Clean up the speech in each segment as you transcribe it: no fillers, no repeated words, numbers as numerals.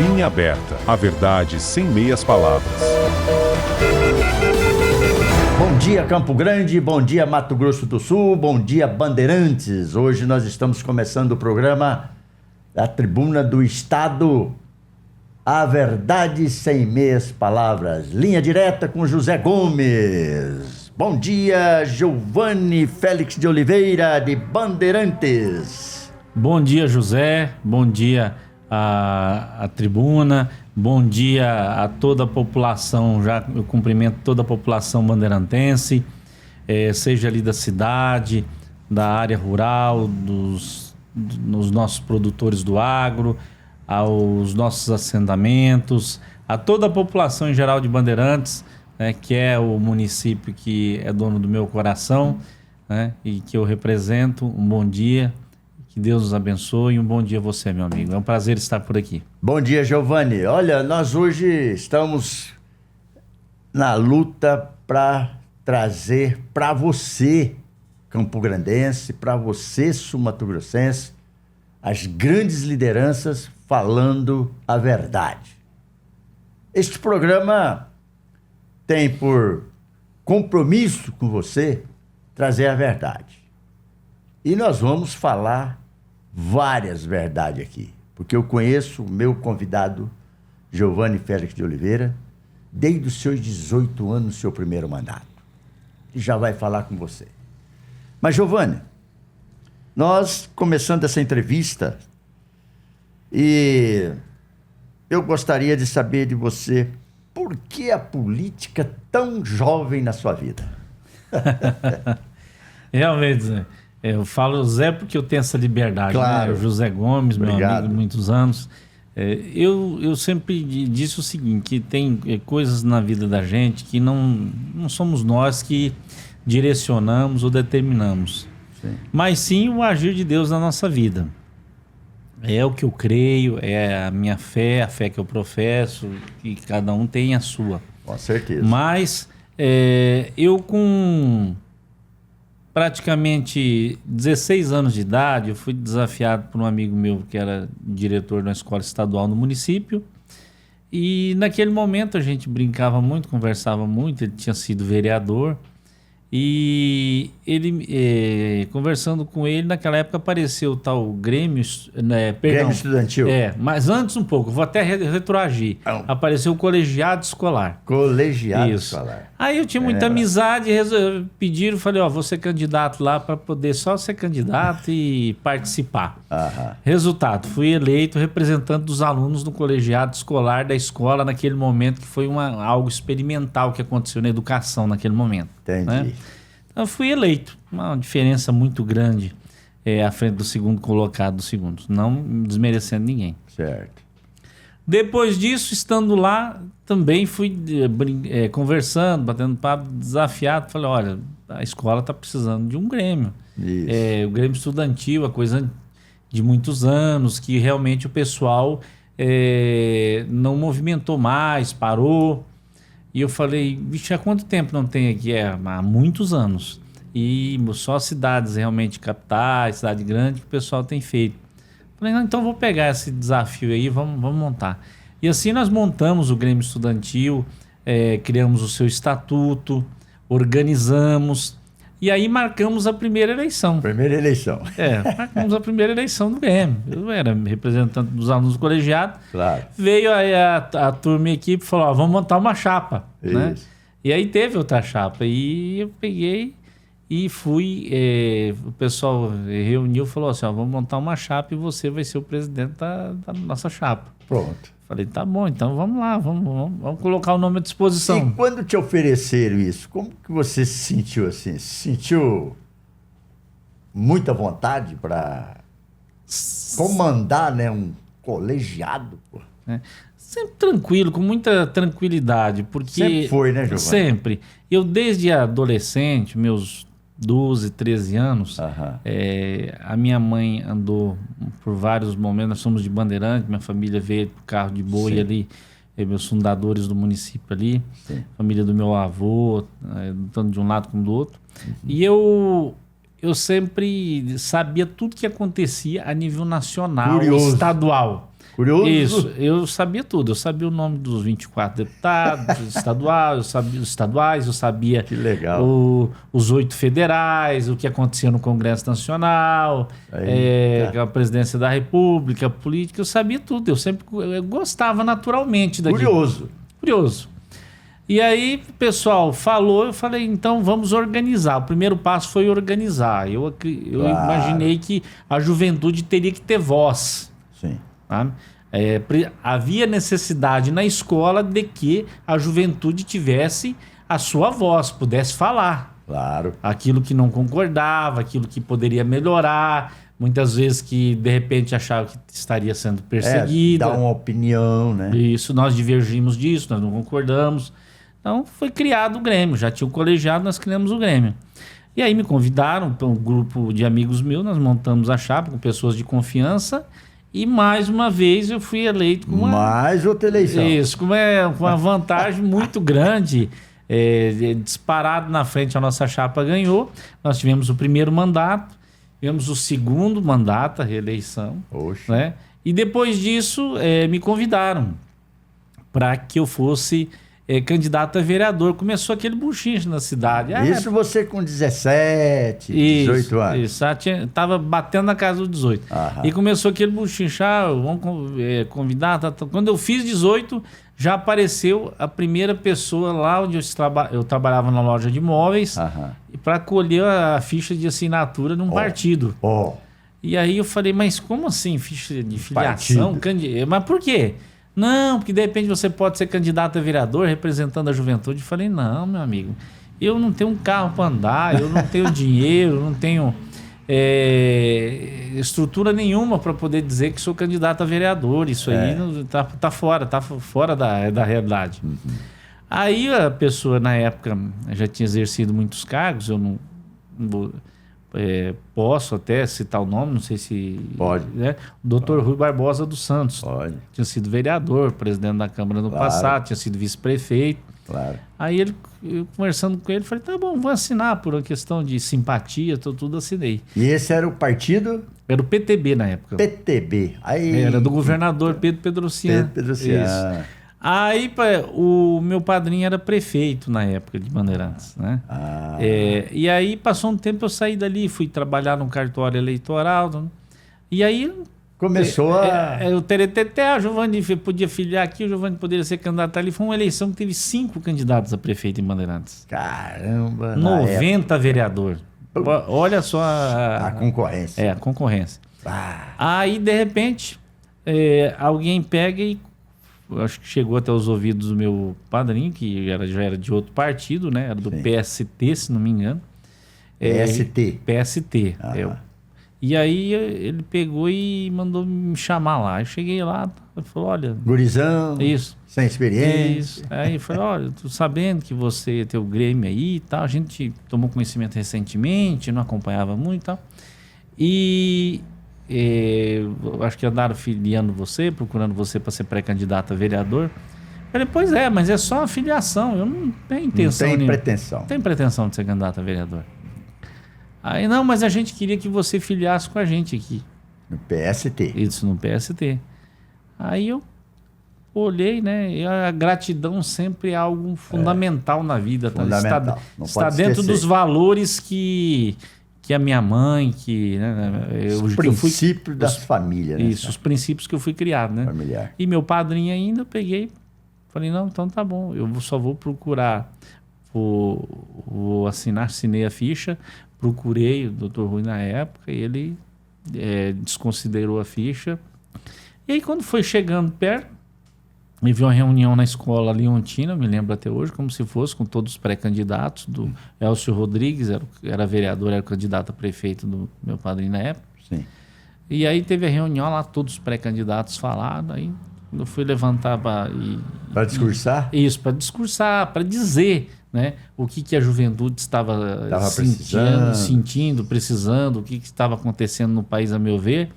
Linha Aberta. A verdade sem meias palavras. Bom dia, Campo Grande. Bom dia, Mato Grosso do Sul. Bom dia, Bandeirantes. Hoje nós estamos começando o programa da Tribuna do Estado. A verdade sem meias palavras. Linha direta com José Gomes. Bom dia, Giovanni Félix de Oliveira, de Bandeirantes. Bom dia, José. Bom dia à tribuna. Bom dia a toda a população. Já eu cumprimento toda a população bandeirantense, seja ali da cidade, da área rural, dos nossos produtores do agro, aos nossos assentamentos, a toda a população em geral de Bandeirantes, que é o município que é dono do meu coração, e que eu represento. Um bom dia. Que Deus nos abençoe e um bom dia a você, meu amigo. É um prazer estar por aqui. Bom dia, Giovanni. Olha, nós hoje estamos na luta para trazer para você, campograndense, para você, sul-mato-grossense, as grandes lideranças falando a verdade. Este programa tem por compromisso com você trazer a verdade. E nós vamos falar várias verdades aqui, porque eu conheço o meu convidado, Giovanni Félix de Oliveira, desde os seus 18 anos, seu primeiro mandato. E já vai falar com você. Mas, Giovanni, nós começando essa entrevista, e eu gostaria de saber de você, por que a política tão jovem na sua vida? Realmente, Zé. Eu falo Zé porque eu tenho essa liberdade, claro. O José Gomes, Obrigado. meu amigo de muitos anos. Eu sempre disse o seguinte, que tem coisas na vida da gente que não somos nós que direcionamos ou determinamos. Sim. Mas sim o agir de Deus na nossa vida. É o que eu creio, é a minha fé, a fé que eu professo, e cada um tem a sua. Com certeza. Mas eu com praticamente 16 anos de idade, eu fui desafiado por um amigo meu que era diretor de uma escola estadual no município. E naquele momento a gente brincava muito, conversava muito, ele tinha sido vereador. E ele, conversando com ele, naquela época apareceu o tal Grêmio Estudantil. Mas antes um pouco, vou até retroagir. Apareceu o Colegiado Escolar. Colegiado Isso. Escolar. Aí eu tinha muita amizade, pediram, falei, vou ser candidato lá para poder só ser candidato e participar. Aham. Resultado, fui eleito representante dos alunos do Colegiado Escolar da escola naquele momento, que foi algo experimental que aconteceu na educação naquele momento. Entendi. Né? Então, eu fui eleito, uma diferença muito grande à frente do segundo colocado do segundo, não desmerecendo ninguém. Certo. Depois disso, estando lá, também fui conversando, batendo papo, desafiado. Falei, olha, a escola está precisando de um Grêmio. Isso. O Grêmio estudantil, a coisa de muitos anos, que realmente o pessoal não movimentou mais, parou. E eu falei, vixe, há quanto tempo não tem aqui? Há muitos anos. E só cidades realmente capitais, cidade grande, que o pessoal tem feito. Falei, não, então vou pegar esse desafio aí, vamos montar. E assim nós montamos o Grêmio Estudantil, criamos o seu estatuto, organizamos, e aí marcamos a primeira eleição. Primeira eleição. Marcamos a primeira eleição do Grêmio. Eu era representante dos alunos do colegiado. Claro. Veio aí a turma e a equipe e falou, vamos montar uma chapa. Isso. Né? E aí teve outra chapa. E eu peguei e fui... o pessoal reuniu e falou assim, vamos montar uma chapa e você vai ser o presidente da nossa chapa. Pronto. Falei, tá bom, então vamos lá, vamos colocar o nome à disposição. E quando te ofereceram isso, como que você se sentiu assim? Se sentiu muita vontade para comandar, né, um colegiado? Pô? Sempre tranquilo, com muita tranquilidade, porque... Sempre foi, né, Giovanni? Sempre. Eu, desde adolescente, meus 12, 13 anos, a minha mãe andou por vários momentos, nós somos de Bandeirante, minha família veio pro carro de boi. Sim. Ali, meus fundadores do município ali, sim. Família do meu avô, tanto de um lado como do outro. Uhum. E eu sempre sabia tudo que acontecia a nível nacional, estadual. Curioso. Isso, eu sabia tudo. Eu sabia o nome dos 24 deputados estaduais, eu sabia Que legal. os 8 federais, o que acontecia no Congresso Nacional, a presidência da República, a política, eu sabia tudo. Eu gostava naturalmente daquilo. Curioso. E aí o pessoal falou, eu falei, então vamos organizar. O primeiro passo foi organizar. Eu imaginei que a juventude teria que ter voz. Sim. Tá? Havia necessidade na escola de que a juventude tivesse a sua voz, pudesse falar. Claro. Aquilo que não concordava, aquilo que poderia melhorar, muitas vezes que de repente achava que estaria sendo perseguida. Dar uma opinião, né? Isso, nós divergimos disso, nós não concordamos. Então foi criado o Grêmio, já tinha o colegiado, nós criamos o Grêmio. E aí me convidaram para um grupo de amigos meus, nós montamos a chapa com pessoas de confiança. E mais uma vez eu fui eleito com mais outra eleição. Isso, com uma vantagem muito grande. Disparado na frente, a nossa chapa ganhou. Nós tivemos o primeiro mandato, tivemos o segundo mandato, a reeleição. Né? E depois disso me convidaram para que eu fosse candidato a vereador. Começou aquele buchinche na cidade. Isso você com 17, 18 anos. Isso, estava batendo na casa dos 18. E começou aquele buchinche, vamos convidar. Quando eu fiz 18, já apareceu a primeira pessoa lá onde eu trabalhava na loja de imóveis para colher a ficha de assinatura de um partido. E aí eu falei, mas como assim ficha de filiação? Mas por quê? Não, porque de repente você pode ser candidato a vereador representando a juventude. Eu falei, não, meu amigo, eu não tenho um carro para andar, eu não tenho dinheiro, não tenho estrutura nenhuma para poder dizer que sou candidato a vereador. Isso aí tá fora da realidade. Aí a pessoa, na época, já tinha exercido muitos cargos, eu não posso até citar o nome, não sei se... Pode. Né? O doutor Rui Barbosa dos Santos. Pode. Tinha sido vereador, presidente da Câmara no passado, tinha sido vice-prefeito. Claro. Aí eu conversando com ele, falei, tá bom, vou assinar por uma questão de simpatia, tudo assinei. E esse era o partido? Era o PTB na época. PTB. Aí... Era do governador Pedro Pedrocian. Isso. Aí o meu padrinho era prefeito na época de Bandeirantes, né? E aí passou um tempo, eu saí dali, fui trabalhar num cartório eleitoral, e aí começou o TRTT, a Giovanni podia filiar aqui, o Giovanni poderia ser candidato ali. Foi uma eleição que teve 5 candidatos a prefeito em Bandeirantes. Caramba! 90 vereador. Olha só a concorrência. A concorrência. Aí, de repente, alguém pega e acho que chegou até os ouvidos do meu padrinho, que já era de outro partido, né? Era do PST, se não me engano. PST. E aí ele pegou e mandou me chamar lá. Eu cheguei lá, ele falou, olha... Gurizão, isso, sem experiência. Isso. Aí eu falei, olha, tô sabendo que você tem o Grêmio aí e tal. A gente tomou conhecimento recentemente, não acompanhava muito e tal. Acho que andaram filiando você, procurando você para ser pré-candidato a vereador. Eu falei, pois é, mas é só uma filiação, eu não tenho intenção nenhuma. Pretensão. Não tenho pretensão de ser candidato a vereador. Aí, não, mas a gente queria que você filiasse com a gente aqui. No PST. Isso, no PST. Aí eu olhei, né? E a gratidão sempre é algo fundamental na vida. Fundamental. Está dentro dos valores que a minha mãe, os princípios das famílias. Né, isso, os princípios que eu fui criado, né? Familiar. E meu padrinho ainda, eu peguei, falei, não, então tá bom, eu só vou procurar, vou assinei a ficha, procurei o doutor Rui na época, e ele desconsiderou a ficha. E aí quando foi chegando perto, me viu uma reunião na escola leontina, me lembro até hoje, como se fosse, com todos os pré-candidatos, do Elcio Rodrigues, era vereador, era candidato a prefeito do meu padrinho na época. Sim. E aí teve a reunião lá, todos os pré-candidatos falaram, aí eu fui levantar para discursar? Isso, para discursar, para dizer, né, o que a juventude estava sentindo, precisando, o que estava acontecendo no país, a meu ver.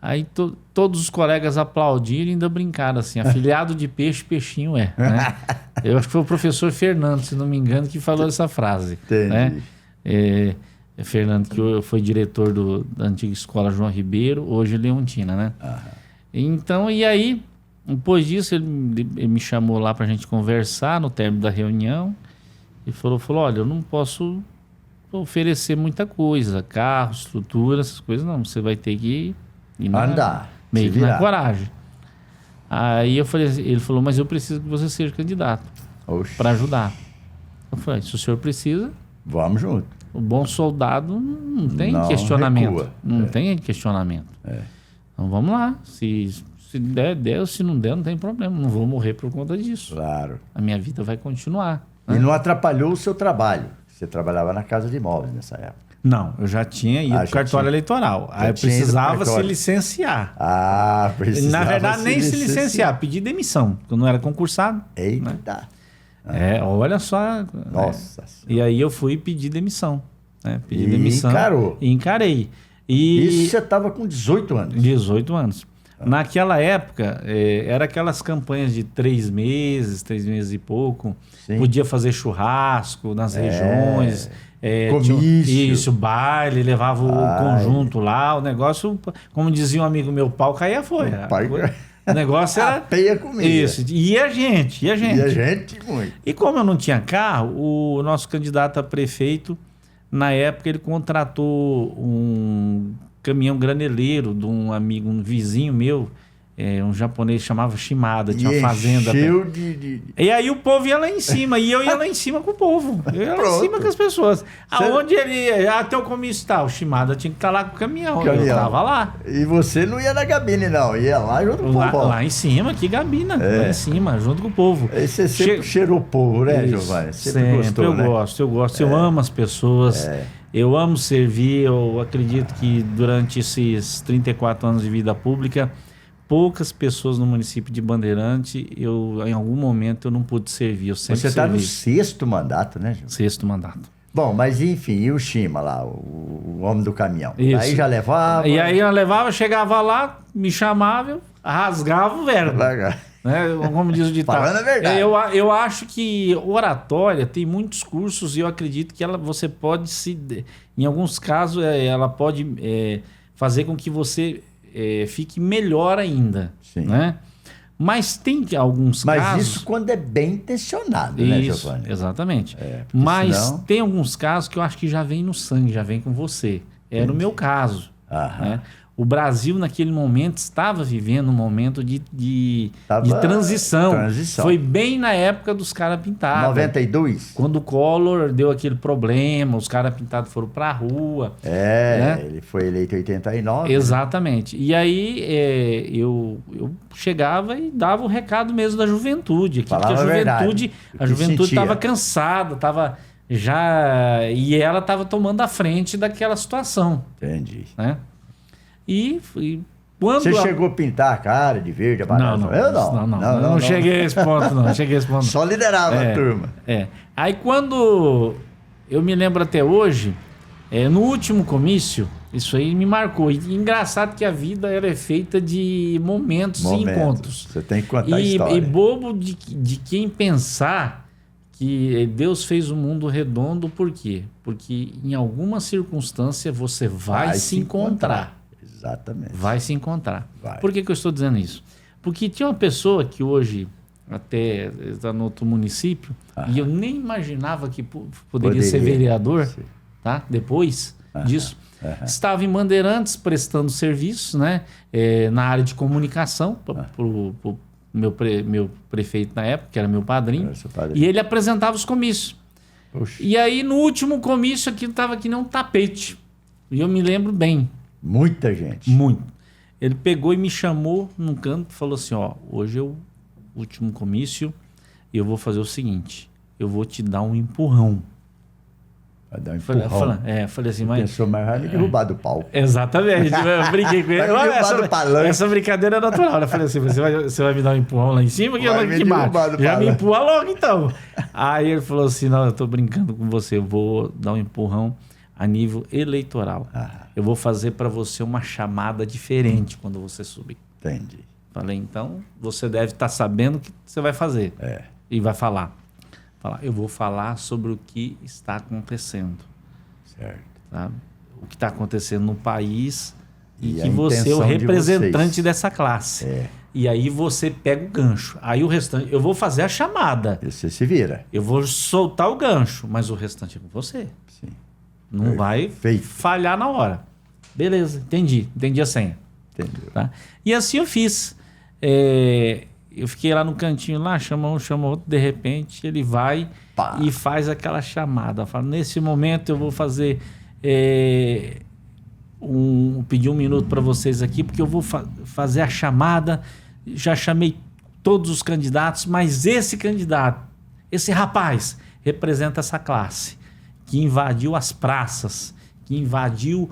Aí todos os colegas aplaudiram e ainda brincaram assim, afilhado de peixe, peixinho é. Né? Eu acho que foi o professor Fernando, se não me engano, que falou essa frase. Né? Fernando, que foi diretor da antiga escola João Ribeiro, hoje Leontina, né? Então, e aí, depois disso, ele me chamou lá pra gente conversar no término da reunião e falou, olha, eu não posso oferecer muita coisa, carro, estrutura, essas coisas não, você vai ter que ir Andar, meio se que na virar. coragem. Aí eu falei, ele falou, mas eu preciso que você seja candidato Oxe, para ajudar. Eu falei, se o senhor precisa, vamos junto. o bom soldado não tem Não questionamento. recua. Não tem questionamento. Então vamos lá. Se der, deu. Se não der, não tem problema. Não vou morrer por conta disso. Claro. A minha vida vai continuar. E Né? não atrapalhou o seu trabalho. Você trabalhava na Casa de Imóveis nessa época. Não, eu já tinha ido Ah, para o já cartório tinha. eleitoral. Já Aí eu tinha ido pro precisava se cartório. licenciar. Ah, precisava Na verdade, nem se licenciar, pedir demissão, porque eu não era concursado. Eita. Olha só. Nossa Senhora. E aí eu fui pedir demissão. Né? Pedi E demissão. encarou. E encarei. E Isso você estava com 18 anos. 18 anos. Naquela época, era aquelas campanhas de 3 meses e pouco. Sim. Podia fazer churrasco nas regiões. Comício. Isso, baile, levava o Ai. conjunto lá. O negócio, como dizia um amigo meu, pau caía fora. O negócio A era... peia comida. Isso. E a gente. E a gente muito. E como eu não tinha carro, o nosso candidato a prefeito, na época, ele contratou um caminhão graneleiro de um amigo, um vizinho meu, um japonês, chamava Shimada, tinha uma fazenda. Encheu de... E aí o povo ia lá em cima, e eu ia lá em cima com o povo. Eu ia lá em Pronto. cima com as pessoas. Aonde ele ia, até o comício tá, o Shimada tinha que estar lá com o caminhão. Eu tava lá. E você não ia na cabine, não. Ia lá junto com o povo. Lá em cima, que gabina. Lá em cima, junto com o povo. Aí você sempre cheirou o povo, né, Isso, Giovanni? Sempre gostou, eu né? gosto. Eu amo as pessoas. Eu amo servir. Eu acredito que durante esses 34 anos de vida pública, poucas pessoas no município de Bandeirante, em algum momento eu não pude servir. Eu sempre Você está no servi. 6º mandato, né, Giovanni? 6º mandato. Bom, mas enfim, e o Shima lá, o homem do caminhão? Isso. Aí já levava... E aí eu levava, chegava lá, me chamava, eu rasgava o verbo. Né? Como diz o ditado. Falando a verdade. Eu acho que oratória tem muitos cursos e eu acredito que você pode em alguns casos, ela pode fazer com que você fique melhor ainda. Sim. Né? Mas tem alguns Mas casos... isso quando é bem intencionado, né, Isso, Giovanni? exatamente. Porque Mas senão- tem alguns casos que eu acho que já vem no sangue, já vem com você. Era o meu caso. Aham. Né? O Brasil, naquele momento, estava vivendo um momento de Tava- transição. transição. Foi bem na época dos caras pintados. 92? Quando o Collor deu aquele problema, os caras pintados foram para a rua. né? Ele foi eleito em 89. Exatamente. E aí eu chegava e dava o recado mesmo da juventude. Aqui, porque Falava a verdade, o a que juventude sentia. estava cansada, estava já... E ela estava tomando a frente daquela situação. Entendi. Né? E quando... Você chegou a pintar a cara de verde, amarelo? Eu não cheguei a esse ponto, não. Cheguei a esse ponto. Só liderava a turma. Aí quando... Eu me lembro até hoje, no último comício, isso aí me marcou. E engraçado que a vida ela é feita de momentos e encontros. Você tem que contar a história. E bobo de quem pensar que Deus fez o mundo redondo, por quê? Porque em alguma circunstância você vai se encontrar. Exatamente. Vai se encontrar. Vai. Por que eu estou dizendo isso? Porque tinha uma pessoa que hoje até está no outro município e eu nem imaginava que poderia ser vereador, Sim. tá? Depois disso. Estava em Bandeirantes prestando serviços, né? Na área de comunicação para o meu prefeito na época, que era meu padrinho. E ele apresentava os comícios. Puxa. E aí no último comício aquilo estava que nem um tapete. E eu me lembro bem. Muita gente. Muito. Ele pegou e me chamou num canto e falou assim, ó, hoje é o último comício e eu vou fazer o seguinte, eu vou te dar um empurrão. Vai dar um empurrão. Falei assim, mas... Pensou, mas vai me derrubar do palco. Exatamente, eu brinquei com ele. Vai me derrubar do palanque. Essa brincadeira é natural. Eu falei assim, você vai me dar um empurrão lá em cima? Que eu Vai não me que mais. derrubar do Já me palanque. empurra logo então. Aí ele falou assim, não, eu tô brincando com você, eu vou dar um empurrão a nível eleitoral. Eu vou fazer para você uma chamada diferente quando você subir. Entendi. Falei, então, você deve estar sabendo o que você vai fazer. E vai falar. Eu vou falar sobre o que está acontecendo. Certo. Tá? O que está acontecendo no país, E E a que você é o intenção de representante vocês. dessa classe. É. E aí você pega o gancho. Aí o restante, eu vou fazer a chamada. E você se vira. Eu vou soltar o gancho, mas o restante é com você. Sim. Não vai Perfeito. falhar na hora. Beleza, entendi a senha. Entendeu? Tá? E assim eu fiz. Eu fiquei lá no cantinho, lá, chama um, chama outro, de repente ele vai Pá. e faz aquela chamada. Fala, nesse momento eu vou fazer pedir um minuto para vocês aqui, porque eu vou fazer a chamada. Já chamei todos os candidatos, mas esse candidato, esse rapaz, representa essa classe que invadiu as praças, que invadiu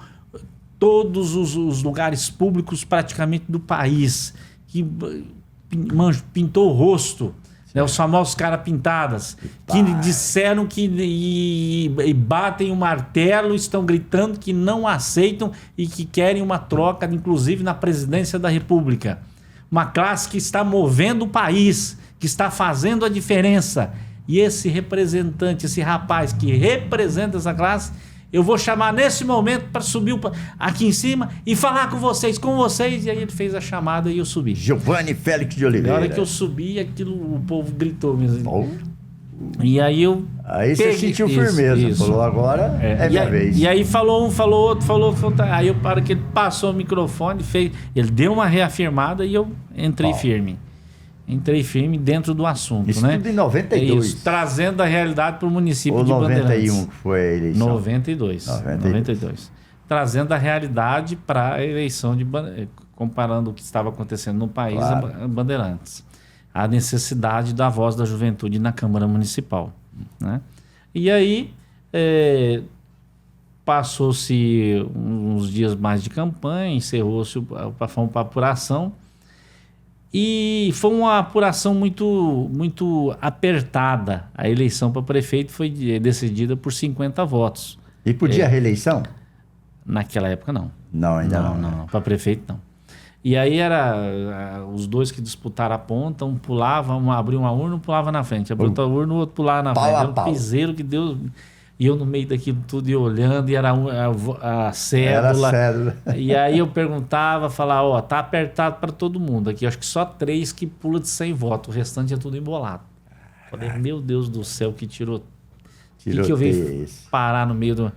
todos os lugares públicos praticamente do país, que pintou o rosto, né, os famosos cara pintadas, que disseram que e batem o martelo, estão gritando que não aceitam e que querem uma troca, inclusive na presidência da República. Uma classe que está movendo o país, que está fazendo a diferença. E esse representante, esse rapaz que representa essa classe, eu vou chamar nesse momento para subir aqui em cima e falar com vocês. E aí ele fez a chamada e eu subi. Giovanni Félix de Oliveira. Na hora que eu subi, o povo gritou mesmo. Oh. E aí eu... Aí você peguei- sentiu firmeza. Isso. Falou, agora é minha vez. E aí falou um, falou outro, aí eu, para que ele passou o microfone, ele deu uma reafirmada e eu entrei firme. Entrei firme dentro do assunto, Isso né? tudo em 92. Isso, trazendo a realidade para o município Ou de Bandeirantes. 91 que foi a eleição. 92. Trazendo a realidade para a eleição de comparando o que estava acontecendo no país Claro. a Bandeirantes. A necessidade da voz da juventude na Câmara Municipal, né? E aí passou-se uns dias mais de campanha, encerrou-se fomos para apuração. E foi uma apuração muito apertada. A eleição para prefeito foi decidida por 50 votos. E podia reeleição? Naquela época, não. Não, ainda não. Não. Para prefeito, não. E aí os dois que disputaram a ponta, um pulava, um abria uma urna, um pulava na frente. Abriu outra urna, o outro pulava na Pau frente. a Era um pau. piseiro que Deus... E eu no meio daquilo tudo e olhando, e era a cédula. Era cédula. E aí eu perguntava, falava, tá apertado para todo mundo aqui. Acho que só 3 que pula de 100 votos. O restante é tudo embolado. Falei, meu Deus do céu, que que eu veio esse. parar no meio de uma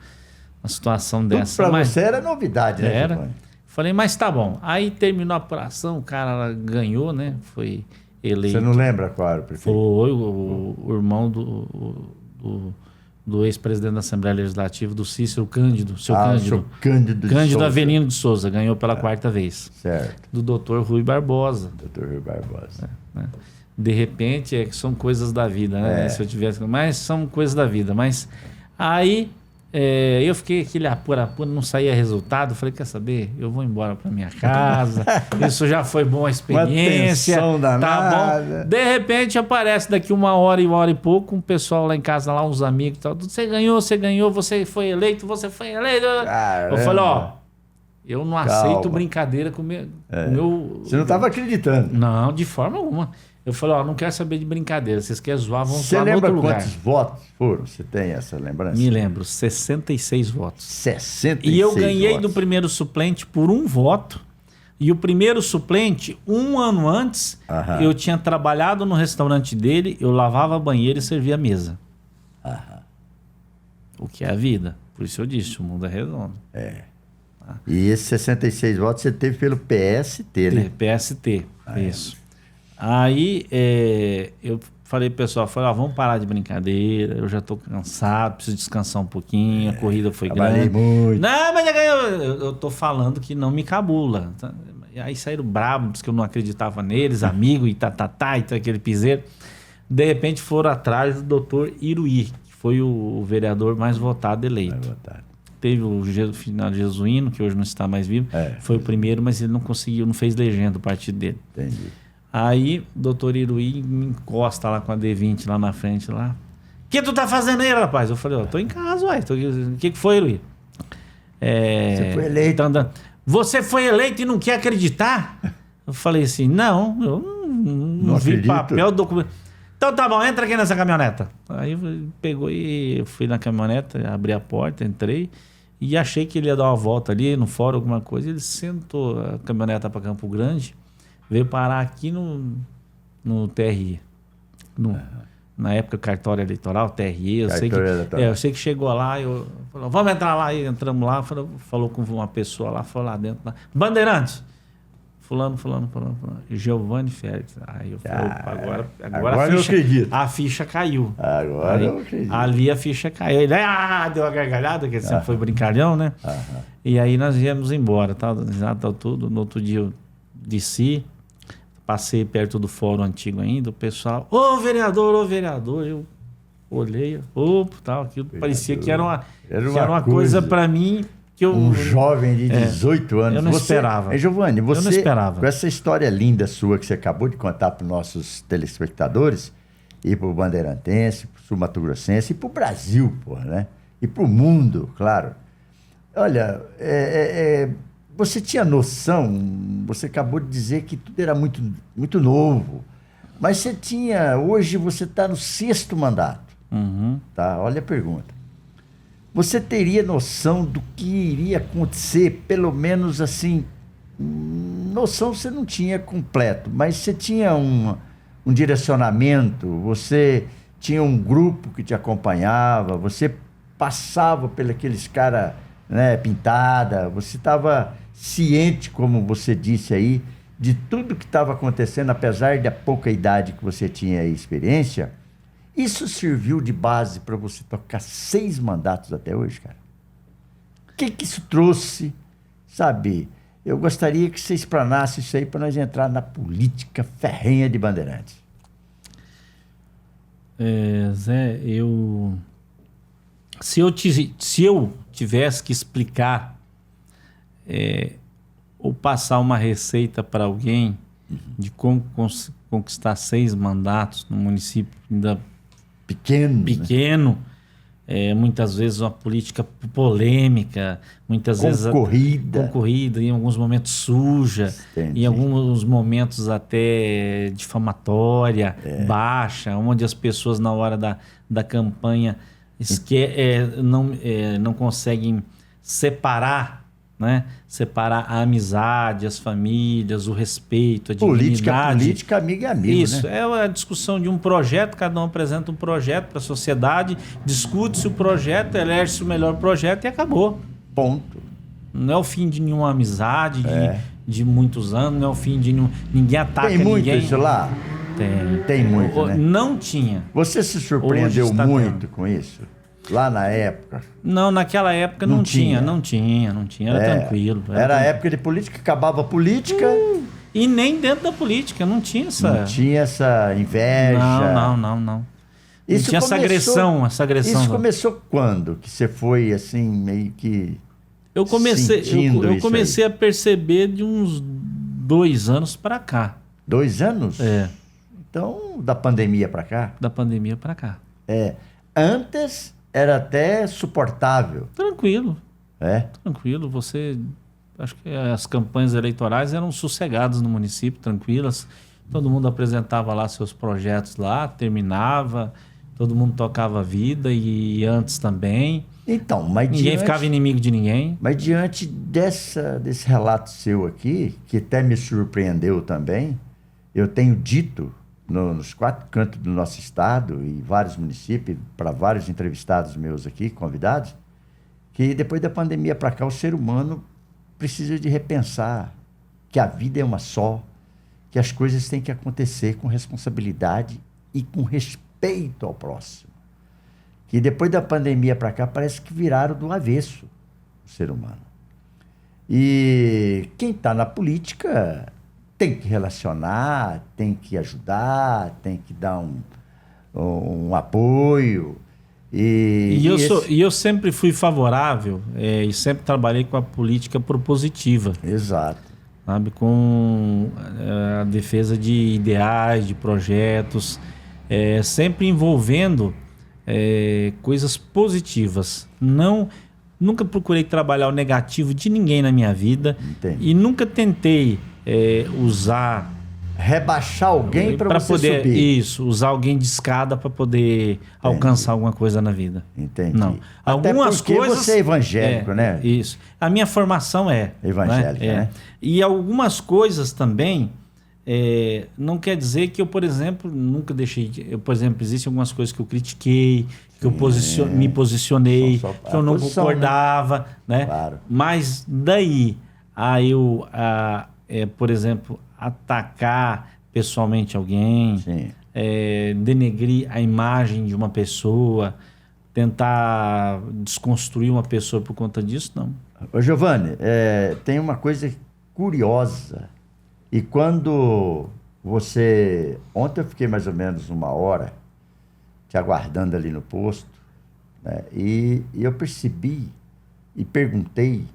situação Tudo dessa. pra Mas você era novidade, né, era. Giovanni? Falei, mas tá bom. Aí terminou a apuração, o cara ganhou, né? Foi eleito. Você não lembra qual era o prefeito? Foi o irmão do ex-presidente da Assembleia Legislativa, do Cícero Cândido, o seu Cândido de Cândido Souza. Avelino de Souza, ganhou pela 4ª vez. Certo. Do doutor Rui Barbosa. Dr. Rui Barbosa. Né? De repente, que são coisas da vida, né? Se eu tivesse... Mas são coisas da vida. Mas aí eu fiquei aquele apura, não saía resultado. Falei, quer saber? Eu vou embora para minha casa. Isso já foi boa experiência. Uma tensão danada. Tá bom. De repente aparece daqui uma hora e pouco um pessoal lá em casa, lá uns amigos e tal. Você ganhou, você foi eleito. Caramba. Eu falei, eu não aceito Calma. brincadeira com o meu... Você não estava acreditando. Não, de forma alguma. Eu falei, não quero saber de brincadeira. Vocês querem zoar, vão Você zoar em lembra outro lugar. quantos votos foram? Você tem essa lembrança? Me lembro, 66 votos. 66 E eu ganhei votos. do primeiro suplente por 1 voto. E o primeiro suplente, 1 ano antes, Aham. eu tinha trabalhado no restaurante dele, eu lavava banheiro e servia a mesa. Aham. O que é a vida. Por isso eu disse, o mundo é redondo. E esses 66 votos você teve pelo PST, né? PST, isso. Aí eu falei, pessoal, vamos parar de brincadeira, eu já tô cansado, preciso descansar um pouquinho, a corrida foi Trabalhei grande. muito. Não, mas eu tô falando que não me cabula. Aí saíram bravos, porque eu não acreditava neles, amigo, e e aquele piseiro. De repente foram atrás do doutor Iruí, que foi o vereador mais votado eleito. Teve o Finado Jesuíno, que hoje não está mais vivo, foi o primeiro, mas ele não conseguiu, não fez legenda do partido dele. Entendi. Aí o doutor Iruí me encosta lá com a D20 lá na frente lá. O que tu tá fazendo aí, rapaz? Eu falei, tô em casa, ué. O que foi, Iruí? Você foi eleito. Você foi eleito e não quer acreditar? Eu falei assim, não, eu não vi acredito. papel, documento. Então tá bom, entra aqui nessa caminhoneta. Aí pegou e eu fui na caminhoneta, abri a porta, entrei. E achei que ele ia dar uma volta ali no fórum, alguma coisa. Ele sentou a caminhoneta para Campo Grande, veio parar aqui no TRE. Na época, cartório eleitoral, TRE. Eu sei que chegou lá, falou, vamos entrar lá. E entramos lá, falou com uma pessoa lá, foi lá dentro. Lá, Bandeirante. Fulano. Giovanni Félix. Aí eu falei, agora eu acredito. A ficha caiu. Agora eu acredito. Ali a ficha caiu. Ele deu uma gargalhada, que sempre foi brincalhão, né? E aí nós viemos embora, já tá tudo. No outro dia eu desci, passei perto do fórum antigo ainda, o pessoal, ô vereador, eu olhei, tal, aquilo parecia que era uma coisa para mim. Um jovem de 18 anos. Eu não esperava. Giovanni, você, eu não esperava. Com essa história linda sua que você acabou de contar para os nossos telespectadores, e para o Bandeirantense, para o Sul-Mato-Grossense, e para o Brasil, porra, né? E para o mundo, claro. Olha, você tinha noção, você acabou de dizer que tudo era muito, muito novo, mas hoje você está no 6º mandato. Tá? Olha a pergunta. Você teria noção do que iria acontecer, pelo menos assim, noção você não tinha completo, mas você tinha um direcionamento, você tinha um grupo que te acompanhava, você passava pelos caras, né, pintada, você estava ciente, como você disse aí, de tudo que estava acontecendo, apesar da pouca idade que você tinha aí, experiência. Isso serviu de base para você tocar 6 mandatos até hoje, cara? O que isso trouxe, sabe? Eu gostaria que você explanasse isso aí para nós entrar na política ferrenha de Bandeirantes. Zé, se eu tivesse que explicar ou passar uma receita para alguém de como conquistar 6 mandatos no município ainda pequeno, né? Muitas vezes uma política polêmica, muitas vezes concorrida, em alguns momentos suja, em alguns momentos até difamatória, baixa, onde as pessoas na hora da campanha não conseguem separar, né? Separar a amizade, as famílias, o respeito, a dignidade. Política, amigo e amigo, isso, né? É a discussão de um projeto, cada um apresenta um projeto para a sociedade, discute-se o projeto, elege-se o melhor projeto e acabou. Ponto. Não é o fim de nenhuma amizade, de muitos anos, não é o fim de nenhum... Ninguém ataca ninguém. Tem muito isso lá? Tem muito, né? Não tinha. Você se surpreendeu muito com isso? Lá na época? Não, naquela época não tinha, era tranquilo. Era a época de política, acabava a política. E nem dentro da política, não tinha essa... Não tinha essa inveja. Não. Isso tinha essa agressão. Isso começou quando? Que você foi assim, meio que... Eu comecei a perceber de uns 2 anos para cá. 2 anos? É. Então, da pandemia para cá? Da pandemia para cá. Antes era até suportável. Tranquilo. Tranquilo. Acho que as campanhas eleitorais eram sossegadas no município, tranquilas. Todo mundo apresentava lá seus projetos lá, terminava, todo mundo tocava a vida e antes também. Então, mas ninguém ficava inimigo de ninguém. Mas diante desse relato seu aqui, que até me surpreendeu também, eu tenho dito nos 4 cantos do nosso estado e vários municípios, para vários entrevistados meus aqui, convidados, que depois da pandemia para cá o ser humano precisa de repensar que a vida é uma só, que as coisas têm que acontecer com responsabilidade e com respeito ao próximo. Que depois da pandemia para cá parece que viraram do avesso o ser humano. E quem está na política tem que relacionar, tem que ajudar, tem que dar um apoio. E eu sempre fui favorável e sempre trabalhei com a política propositiva. Exato. Sabe? Com a defesa de ideais, de projetos, sempre envolvendo coisas positivas. Nunca procurei trabalhar o negativo de ninguém na minha vida. Entendi. E nunca tentei usar rebaixar alguém para você poder subir. Isso, usar alguém de escada para poder alcançar alguma coisa na vida. Entendi. Não. Até Algumas porque coisas você é evangélico, né? Isso. A minha formação é Evangélica, né? E algumas coisas também não quer dizer que eu, por exemplo, nunca deixei. Por exemplo, existem algumas coisas que eu critiquei, que eu me posicionei, Só que eu não posição, concordava, né? Claro. Mas daí a eu, por exemplo, atacar pessoalmente alguém, Sim. denegrir a imagem de uma pessoa, tentar desconstruir uma pessoa por conta disso, não. Ô, Giovanni, tem uma coisa curiosa. E quando você... Ontem eu fiquei mais ou menos 1 hora te aguardando ali no posto, né? E eu percebi e perguntei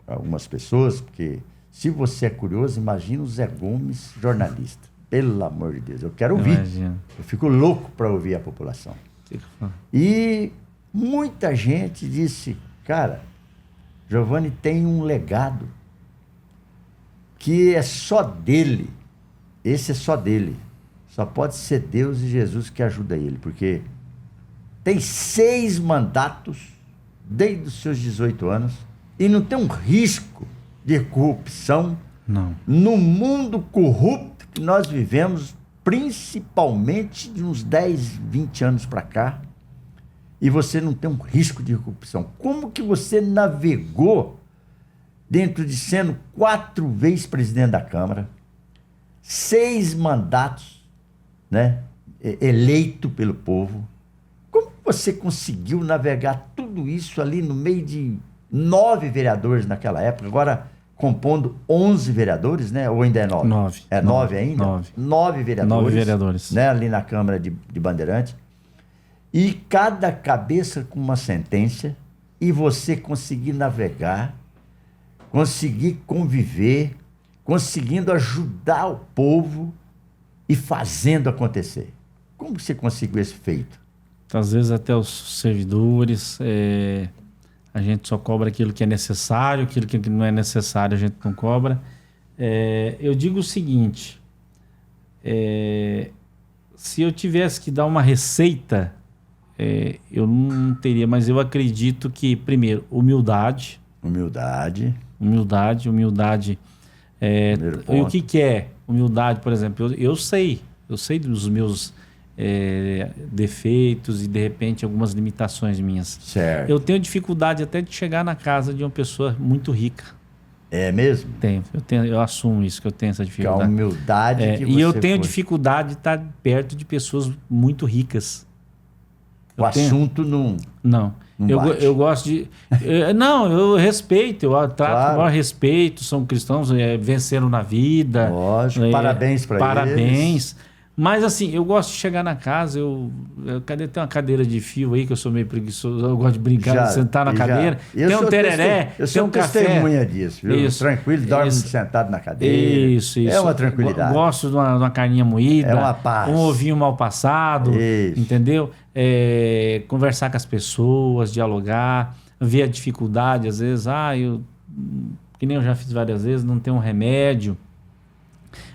a algumas pessoas, porque se você é curioso, imagina o Zé Gomes, jornalista. Pelo amor de Deus, eu quero ouvir. Imagino. Eu fico louco para ouvir a população. E muita gente disse, cara, Giovanni tem um legado que é só dele. Esse é só dele. Só pode ser Deus e Jesus que ajuda ele, porque tem 6 mandatos desde os seus 18 anos e não tem um risco de corrupção. Não. No mundo corrupto que nós vivemos, principalmente de uns 10, 20 anos para cá, e você não tem um risco de corrupção. Como que você navegou dentro de sendo 4 vezes presidente da Câmara, 6 mandatos, né, eleito pelo povo? Como você conseguiu navegar tudo isso ali no meio de 9 vereadores naquela época, agora compondo 11 vereadores, né? Ou ainda é 9? 9. É 9 ainda? 9 vereadores. 9 vereadores. Né, ali na Câmara de Bandeirante. E cada cabeça com uma sentença, e você conseguir navegar, conseguir conviver, conseguindo ajudar o povo e fazendo acontecer. Como você conseguiu esse feito? Às vezes até os servidores, a gente só cobra aquilo que é necessário, aquilo que não é necessário a gente não cobra. Eu digo o seguinte, se eu tivesse que dar uma receita, eu não teria, mas eu acredito que, primeiro, humildade. Humildade. E o que é humildade, por exemplo? Eu sei dos meus defeitos e, de repente, algumas limitações minhas. Certo. Eu tenho dificuldade até de chegar na casa de uma pessoa muito rica. É mesmo? Eu assumo isso, que eu tenho essa Que a dificuldade. humildade que você E eu tenho foi. dificuldade de estar perto de pessoas muito ricas. Assunto não... Não. Não bate. Eu gosto de... não, eu respeito, eu trato com o maior respeito, são cristãos, venceram na vida. Lógico, parabéns para eles. Parabéns. Mas assim, eu gosto de chegar na casa, tem uma cadeira de fio aí, que eu sou meio preguiçoso, eu gosto de brincar, de sentar na cadeira. Tem um tereré, eu tem sou um café. testemunha disso, viu? Isso, Tranquilo, dorme isso. sentado na cadeira. Isso. É uma tranquilidade. Gosto de uma carninha moída. É uma paz. Um ovinho mal passado. Isso. Entendeu? Conversar com as pessoas, dialogar, ver a dificuldade, às vezes, que nem eu já fiz várias vezes, não tem um remédio.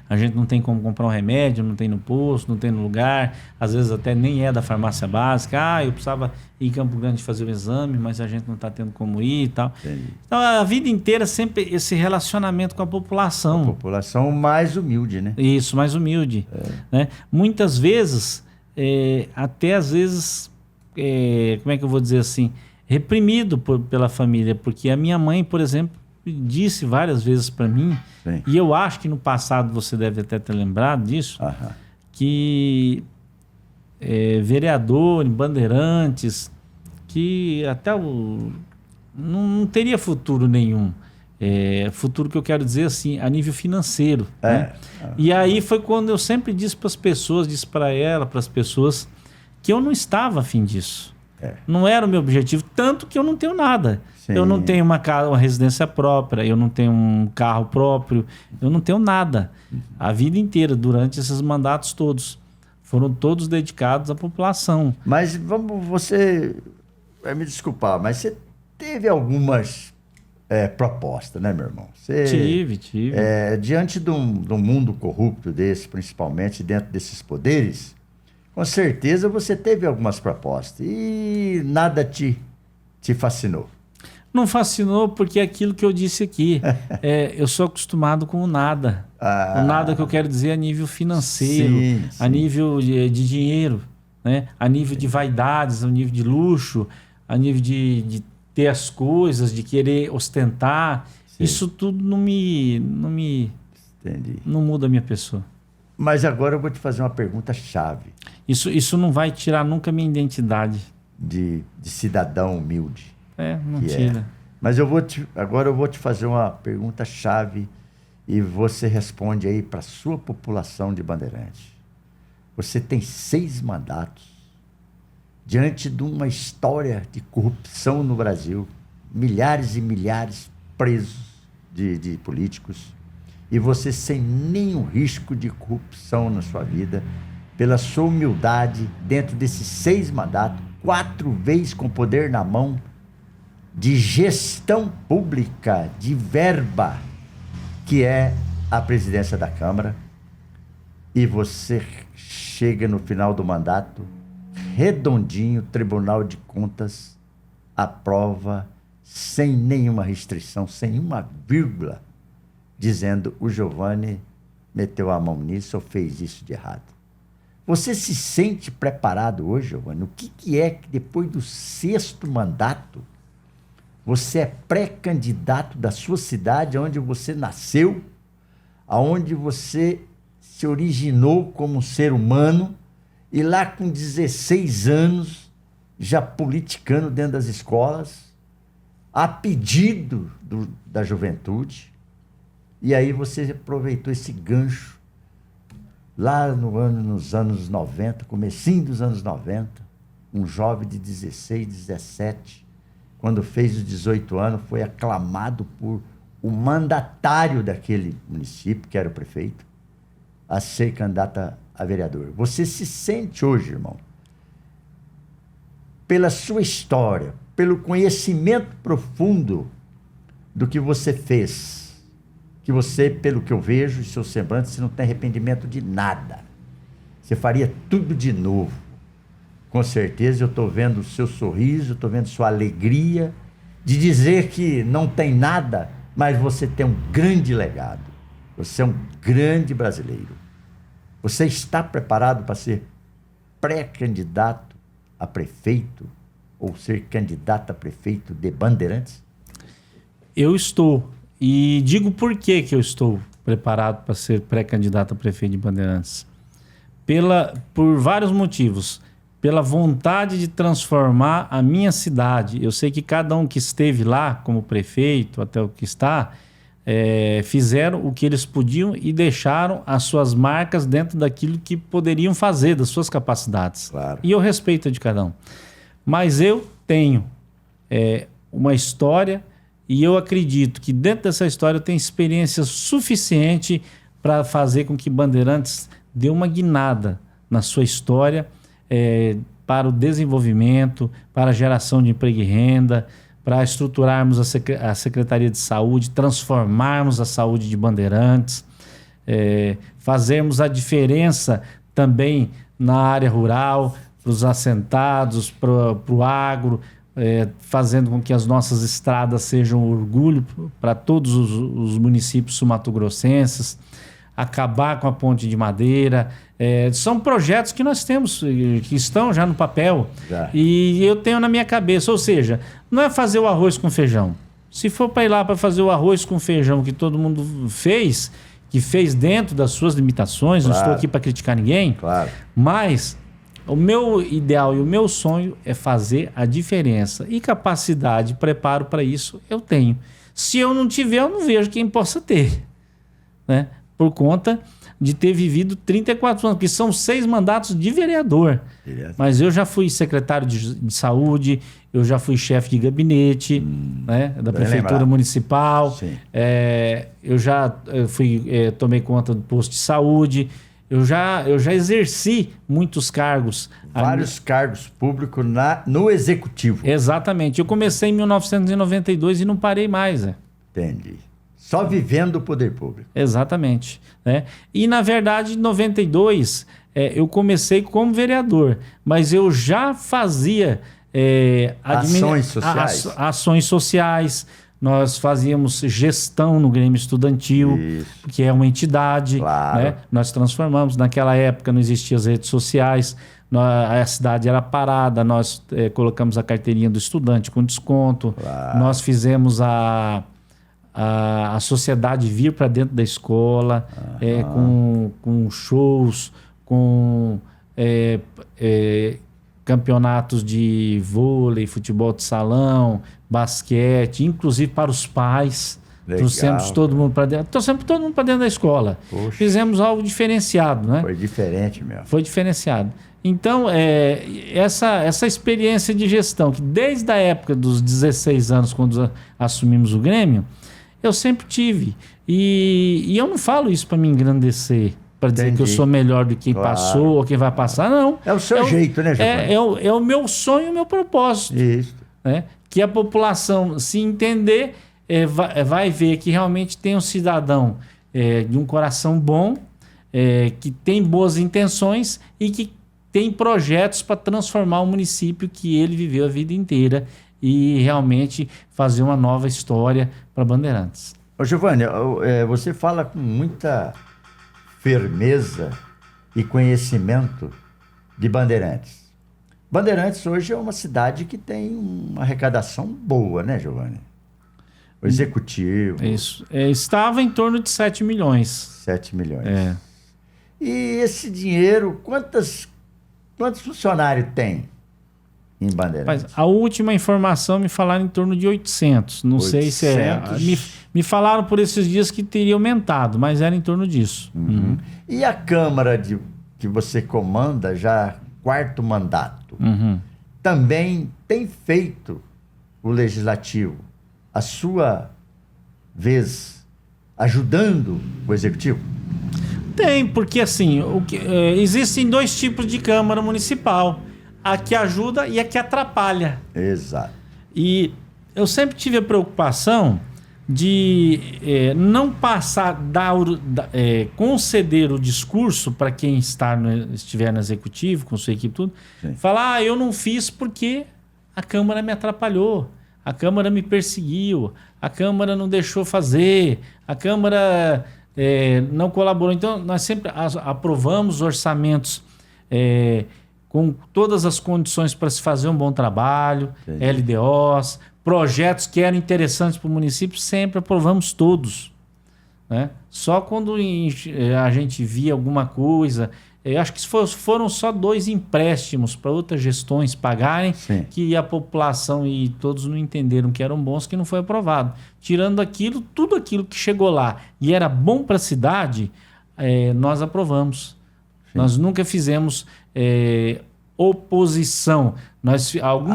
A gente não tem como comprar um remédio, não tem no posto, não tem no lugar, às vezes até nem é da farmácia básica. Eu precisava ir em Campo Grande fazer o exame, mas a gente não está tendo como ir e tal. Entendi. Então, a vida inteira sempre esse relacionamento com a população. A população mais humilde, né? Isso, mais humilde. Né? Muitas vezes, até às vezes, como é que eu vou dizer assim, reprimido pela família, porque a minha mãe, por exemplo, disse várias vezes para mim, Sim. e eu acho que no passado você deve até ter lembrado disso, que vereador em Bandeirantes, que até não teria futuro nenhum. Futuro que eu quero dizer assim, a nível financeiro. Né? E aí foi quando eu sempre disse para as pessoas, disse para ela, para as pessoas, que eu não estava afim disso. Não era o meu objetivo, tanto que eu não tenho nada. Sim. Eu não tenho uma residência própria, eu não tenho um carro próprio, eu não tenho nada. A vida inteira, durante esses mandatos todos, foram todos dedicados à população. Mas você vai me desculpar, mas você teve algumas proposta, né, meu irmão? Tive. Diante de um mundo corrupto desse, principalmente dentro desses poderes, com certeza você teve algumas propostas e nada te fascinou. Não fascinou porque é aquilo que eu disse aqui. Eu sou acostumado com o nada. O nada que eu quero dizer a nível financeiro, sim. a nível de dinheiro, né? A nível de vaidades, a nível de luxo, a nível de ter as coisas, de querer ostentar. Sim. Isso tudo não me Entendi. não muda a minha pessoa. Mas agora eu vou te fazer uma pergunta chave Isso não vai tirar nunca a minha identidade. de cidadão humilde. Não que tira. Mas agora eu vou te fazer uma pergunta chave e você responde aí para a sua população de Bandeirantes. Você tem 6 mandatos diante de uma história de corrupção no Brasil, milhares e milhares presos de políticos, e você sem nenhum risco de corrupção na sua vida, pela sua humildade, dentro desses 6 mandatos, 4 vezes com poder na mão, de gestão pública, de verba, que é a presidência da Câmara, e você chega no final do mandato, redondinho, o Tribunal de Contas aprova sem nenhuma restrição, sem uma vírgula, dizendo o Giovanni meteu a mão nisso ou fez isso de errado. Você se sente preparado hoje, Giovanni? O que é que depois do 6º mandato você é pré-candidato da sua cidade, onde você nasceu, aonde você se originou como ser humano, e lá com 16 anos, já politicando dentro das escolas, a pedido da juventude, e aí você aproveitou esse gancho, lá nos anos 90, comecinho dos anos 90, um jovem de 16, 17, quando fez os 18 anos, foi aclamado por o mandatário daquele município, que era o prefeito, a ser candidato a vereador. Você se sente hoje, irmão, pela sua história, pelo conhecimento profundo do que você fez, que você, pelo que eu vejo em seu semblante, você não tem arrependimento de nada. Você faria tudo de novo. Com certeza eu estou vendo o seu sorriso, estou vendo sua alegria de dizer que não tem nada, mas você tem um grande legado. Você é um grande brasileiro. Você está preparado para ser pré-candidato a prefeito ou ser candidato a prefeito de Bandeirantes? Eu estou. E digo por que eu estou preparado para ser pré-candidato a prefeito de Bandeirantes. Por vários motivos. Pela vontade de transformar a minha cidade. Eu sei que cada um que esteve lá como prefeito, até o que está, fizeram o que eles podiam e deixaram as suas marcas dentro daquilo que poderiam fazer, das suas capacidades. Claro. E eu respeito a de cada um. Mas eu tenho uma história e eu acredito que dentro dessa história eu tenho experiência suficiente para fazer com que Bandeirantes dê uma guinada na sua história, para o desenvolvimento, para a geração de emprego e renda, para estruturarmos a Secretaria de Saúde, transformarmos a saúde de Bandeirantes, fazermos a diferença também na área rural, para os assentados, para o agro, fazendo com que as nossas estradas sejam um orgulho para todos os municípios sul-mato-grossenses, acabar com a ponte de madeira. São projetos que nós temos, que estão já no papel. Já. E eu tenho na minha cabeça, ou seja, não é fazer o arroz com feijão. Se for para ir lá para fazer o arroz com feijão que todo mundo fez, que fez dentro das suas limitações, Claro. não estou aqui para criticar ninguém, Claro. mas o meu ideal e o meu sonho é fazer a diferença. E capacidade, preparo para isso, eu tenho. Se eu não tiver, eu não vejo quem possa ter, né? Por conta de ter vivido 34 anos, que são 6 mandatos de vereador. Direto. Mas eu já fui secretário de saúde, eu já fui chefe de gabinete, né, da prefeitura lembrar. municipal. Sim. Eu já tomei conta do posto de saúde. Eu já exerci muitos cargos. Vários cargos públicos no executivo. Exatamente. Eu comecei em 1992 e não parei mais. Entendi. Só vivendo o poder público. Exatamente. Né? E, na verdade, em 92, eu comecei como vereador, mas eu já fazia Ações sociais. Ações sociais. Nós fazíamos gestão no Grêmio Estudantil, Isso. que é uma entidade. Claro. Né? Nós transformamos. Naquela época não existiam as redes sociais, a cidade era parada, nós colocamos a carteirinha do estudante com desconto. Claro. Nós fizemos a sociedade vir para dentro da escola, com shows, com campeonatos de vôlei, futebol de salão, basquete, inclusive para os pais. Legal. Trouxemos todo mundo para dentro. Trouxemos todo mundo para dentro da escola. Poxa. Fizemos algo diferenciado, né? Foi diferente mesmo. Foi diferenciado. Então, essa experiência de gestão, que desde a época dos 16 anos, quando assumimos o Grêmio, eu sempre tive. E eu não falo isso para me engrandecer, para dizer que eu sou melhor do que quem passou ou quem vai passar, não. É o seu jeito, né, Giovanni? É o meu sonho e o meu propósito. Isso. Né? Que a população, se entender, vai ver que realmente tem um cidadão de um coração bom, que tem boas intenções e que tem projetos para transformar o município que ele viveu a vida inteira e realmente fazer uma nova história para Bandeirantes. Ô, Giovanni, você fala com muita firmeza e conhecimento de Bandeirantes. Bandeirantes hoje é uma cidade que tem uma arrecadação boa, né, Giovanni? O executivo. Isso. Estava em torno de 7 milhões. 7 milhões. E esse dinheiro, quantos funcionários tem em Bandeirantes? Mas a última informação me falaram em torno de 800. Não sei se me falaram por esses dias que teria aumentado, mas era em torno disso. Uhum. E a Câmara que você comanda já 4º mandato, também tem feito o Legislativo, a sua vez, ajudando o Executivo? Tem, porque assim, existem 2 tipos de Câmara Municipal. A que ajuda e a que atrapalha. Exato. E eu sempre tive a preocupação de não passar, conceder o discurso para quem estiver no executivo, com sua equipe, tudo. Sim. Falar, eu não fiz porque a Câmara me atrapalhou, a Câmara me perseguiu, a Câmara não deixou fazer, a Câmara não colaborou. Então, nós sempre aprovamos orçamentos com todas as condições para se fazer um bom trabalho, entendi. LDOs, projetos que eram interessantes para o município, sempre aprovamos todos. Né? Só quando a gente via alguma coisa, acho que foram só 2 empréstimos para outras gestões pagarem, sim, que a população e todos não entenderam que eram bons, que não foi aprovado. Tirando tudo aquilo que chegou lá e era bom para a cidade, nós aprovamos. Sim. Nós nunca fizemos oposição.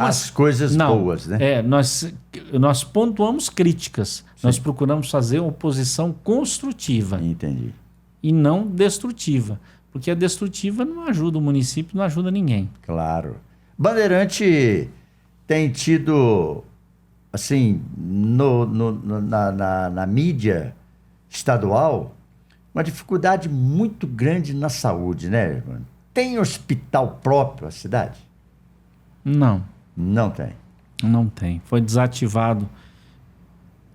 As coisas boas, né? Nós pontuamos críticas. Sim. Nós procuramos fazer oposição construtiva. Entendi. E não destrutiva. Porque a destrutiva não ajuda o município, não ajuda ninguém. Claro. Bandeirante tem tido, assim, na mídia estadual, uma dificuldade muito grande na saúde, né, Giovanni? Tem hospital próprio a cidade? Não. Não tem? Não tem. Foi desativado.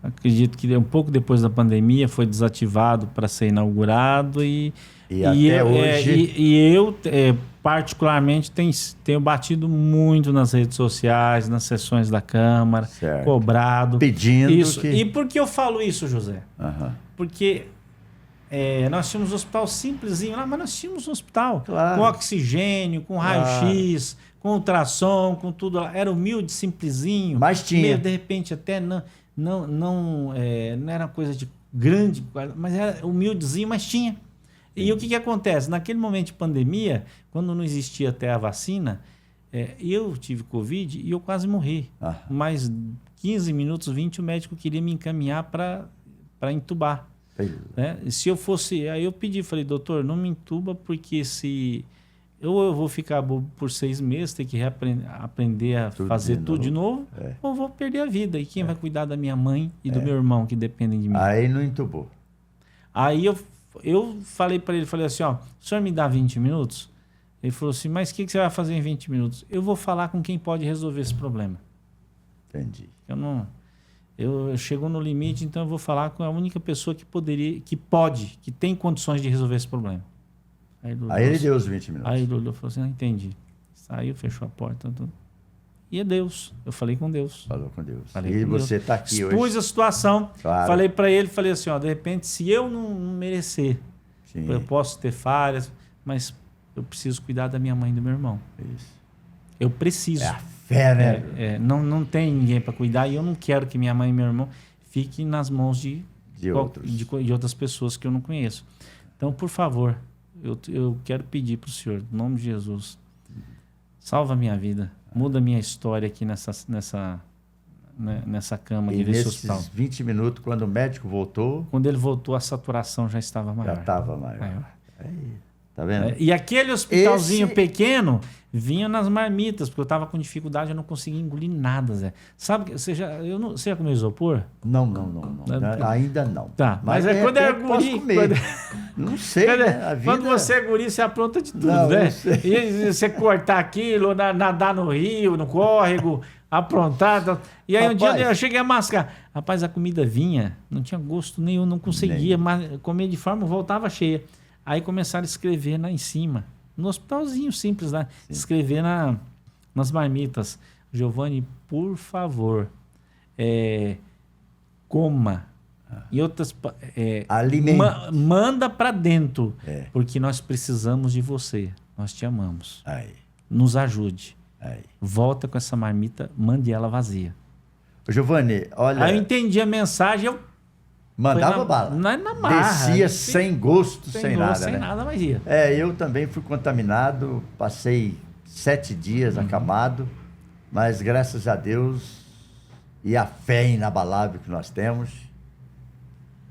Acredito que um pouco depois da pandemia foi desativado para ser inaugurado e até hoje... eu particularmente, tenho batido muito nas redes sociais, nas sessões da Câmara, certo, cobrado. Pedindo isso. E por que eu falo isso, José? Uhum. Porque nós tínhamos um hospital simplesinho lá, mas nós tínhamos um hospital, claro, com oxigênio, com raio-x, com ultrassom, com tudo lá. Era humilde, simplesinho. Mas tinha. De repente até não era coisa de grande, mas era humildezinho, mas tinha. E o que acontece? Naquele momento de pandemia, quando não existia até a vacina, eu tive Covid e eu quase morri. Mais 15 minutos, 20, o médico queria me encaminhar para entubar. Né? Se eu fosse... Aí eu pedi, falei, doutor, não me entuba, porque se ou eu vou ficar bobo por 6 meses, ter que aprender a fazer tudo de novo, ou vou perder a vida. E quem vai cuidar da minha mãe e do meu irmão que dependem de mim? Aí não entubou. Aí eu falei para ele, falei assim, ó, o senhor me dá 20 minutos? Ele falou assim, mas o que você vai fazer em 20 minutos? Eu vou falar com quem pode resolver esse problema. Entendi. Eu chego no limite, então eu vou falar com a única pessoa que que tem condições de resolver esse problema. Aí ele deu os 20 minutos. Aí ele olhou e falou assim, entendi. Saiu, fechou a porta. Tudo. E é Deus. Eu falei com Deus. Falou com Deus. Falei e com você está aqui hoje. Expus a situação. Claro. Falei para ele, falei assim, ó, de repente, se eu não merecer, Sim. eu posso ter falhas, mas eu preciso cuidar da minha mãe e do meu irmão. Isso. Eu preciso. É a fé, né? Não tem ninguém para cuidar e eu não quero que minha mãe e meu irmão fiquem nas mãos de outras pessoas que eu não conheço. Então, por favor, eu quero pedir para o Senhor, em nome de Jesus, salva a minha vida, muda a minha história aqui nessa cama aqui desse hospital. Nesses 20 minutos, quando o médico voltou... Quando ele voltou, a saturação já estava maior. Já estava maior. Aí, tá vendo? E aquele hospitalzinho pequeno vinha nas marmitas, porque eu estava com dificuldade, eu não conseguia engolir nada, Zé. Sabe, você já comeu isopor? Não. Ainda não. Tá, mas quando é guri... Não sei, né? A vida... Quando você é guri, você apronta de tudo, não, né? E você cortar aquilo, nadar no rio, no córrego, aprontar. E aí um dia eu cheguei a mascar. Rapaz, a comida vinha, não tinha gosto nenhum, não conseguia comer de forma, voltava cheia. Aí começaram a escrever lá em cima, no hospitalzinho simples lá, escrever nas marmitas. Giovanni, por favor, coma. E outras, manda para dentro, porque nós precisamos de você. Nós te amamos. Aí. Nos ajude. Aí. Volta com essa marmita, mande ela vazia. Ô, Giovanni, olha... Aí eu entendi a mensagem, eu... Mandava bala. Na marra. Descia sem gosto, sem nada. Sem nada, mas ia. Eu também fui contaminado, passei 7 dias acamado, mas graças a Deus e a fé inabalável que nós temos,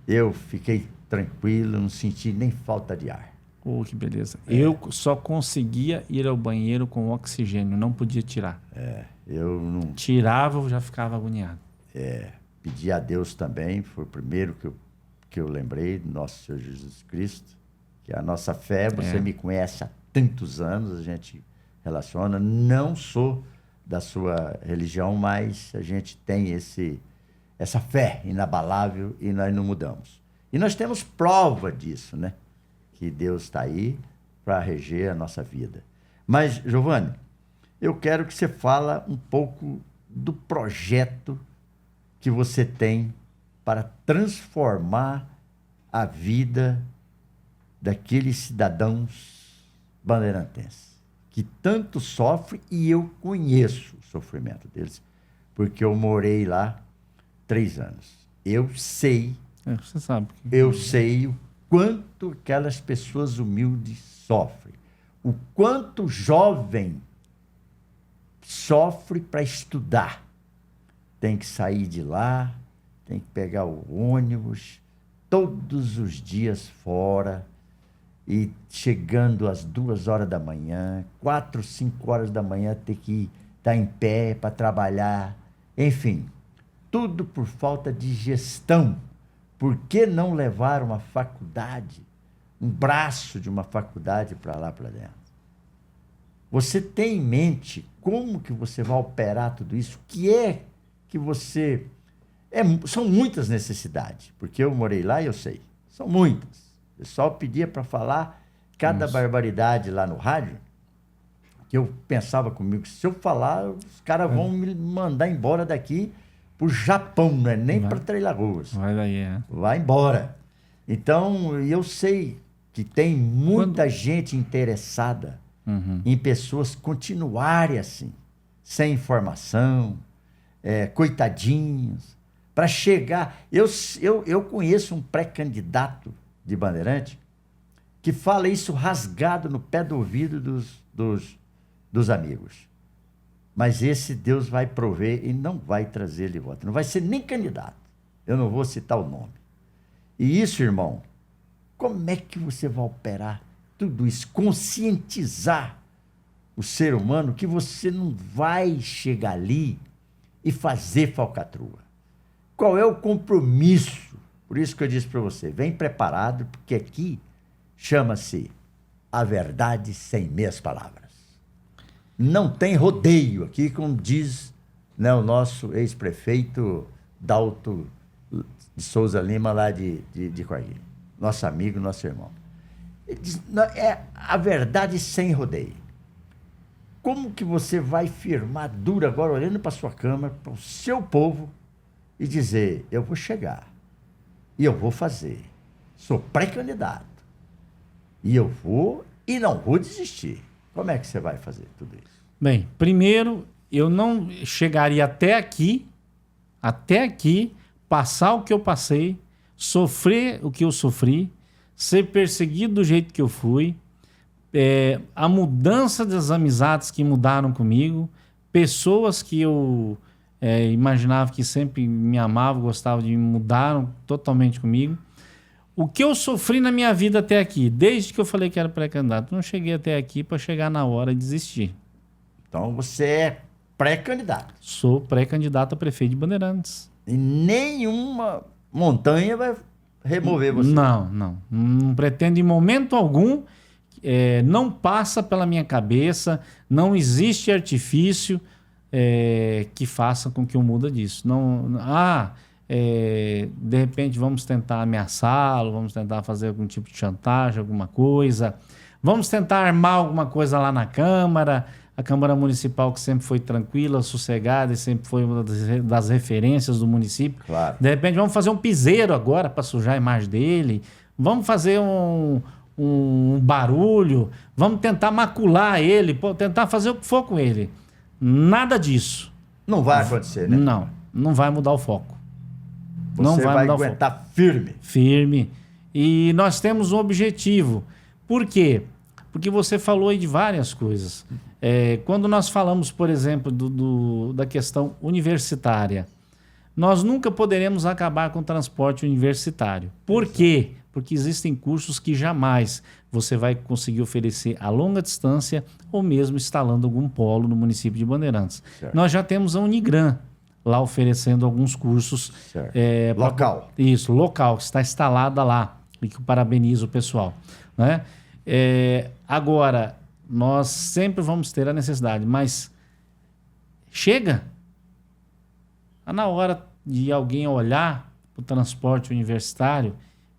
eu fiquei tranquilo, não senti nem falta de ar. Oh, que beleza. Eu só conseguia ir ao banheiro com oxigênio, não podia tirar. Eu não... Tirava, eu já ficava agoniado. Pedi a Deus também, foi o primeiro que eu lembrei, do nosso Senhor Jesus Cristo, que a nossa fé, você me conhece há tantos anos, a gente relaciona, não sou da sua religião, mas a gente tem essa fé inabalável e nós não mudamos. E nós temos prova disso, né? Que Deus está aí para reger a nossa vida. Mas, Giovanni, eu quero que você fale um pouco do projeto que você tem para transformar a vida daqueles cidadãos bandeirantenses que tanto sofrem, e eu conheço o sofrimento deles, porque eu morei lá 3 anos. Eu sei, você sabe. Eu sei o quanto aquelas pessoas humildes sofrem, o quanto o jovem sofre para estudar. Tem que sair de lá, tem que pegar o ônibus, todos os dias fora, e chegando às 2 horas da manhã, 4, 5 horas da manhã, ter que estar em pé para trabalhar. Enfim, tudo por falta de gestão. Por que não levar uma faculdade, um braço de uma faculdade para lá para dentro? Você tem em mente como que você vai operar tudo isso? O que é que você... são muitas necessidades, porque eu morei lá e eu sei. São muitas. O pessoal pedia para falar cada barbaridade lá no rádio, que eu pensava comigo, se eu falar, os caras vão me mandar embora daqui para o Japão, não é nem para Três Lagoas. Vai daí, Vai embora. Então, eu sei que tem muita gente interessada em pessoas continuarem assim, sem informação, coitadinhos, para chegar... Eu conheço um pré-candidato de Bandeirante que fala isso rasgado no pé do ouvido dos amigos. Mas esse Deus vai prover e não vai trazer ele de volta. Não vai ser nem candidato. Eu não vou citar o nome. E isso, irmão, como é que você vai operar tudo isso? Conscientizar o ser humano, que você não vai chegar ali e fazer falcatrua. Qual é o compromisso? Por isso que eu disse para você, vem preparado, porque aqui chama-se a verdade sem meias palavras. Não tem rodeio aqui, como diz, né, o nosso ex-prefeito Dalto de Souza Lima, lá de Coahuila. Nosso amigo, nosso irmão. Ele diz, é a verdade sem rodeio. Como que você vai firmar duro agora, olhando para sua Câmara, para o seu povo, e dizer, eu vou chegar, e eu vou fazer, sou pré-candidato, e eu vou, e não vou desistir. Como é que você vai fazer tudo isso? Bem, primeiro, eu não chegaria até aqui, passar o que eu passei, sofrer o que eu sofri, ser perseguido do jeito que eu fui, a mudança das amizades que mudaram comigo, pessoas que eu imaginava que sempre me amavam, gostavam de mim, mudaram totalmente comigo. O que eu sofri na minha vida até aqui, desde que eu falei que era pré-candidato, não cheguei até aqui para chegar na hora de desistir. Então você é pré-candidato. Sou pré-candidato a prefeito de Bandeirantes. E nenhuma montanha vai remover você. Não pretendo em momento algum, não passa pela minha cabeça, não existe artifício que faça com que eu mude disso. De repente vamos tentar ameaçá-lo, vamos tentar fazer algum tipo de chantagem, alguma coisa, vamos tentar armar alguma coisa lá na Câmara, a Câmara Municipal que sempre foi tranquila, sossegada e sempre foi uma das referências do município. Claro. De repente vamos fazer um piseiro agora para sujar a imagem dele, vamos fazer um barulho, vamos tentar macular ele, tentar fazer o que for com ele. Nada disso. Não vai acontecer, né? Não vai mudar o foco. Você vai aguentar firme. Firme. E nós temos um objetivo. Por quê? Porque você falou aí de várias coisas. Quando nós falamos, por exemplo, da questão universitária, nós nunca poderemos acabar com o transporte universitário. Por quê? Porque existem cursos que jamais você vai conseguir oferecer a longa distância ou mesmo instalando algum polo no município de Bandeirantes. Certo. Nós já temos a Unigran lá oferecendo alguns cursos. Local. Isso, local, que está instalada lá e que eu parabenizo o pessoal. Né? Agora, nós sempre vamos ter a necessidade, mas chega. Está na hora de alguém olhar para o transporte universitário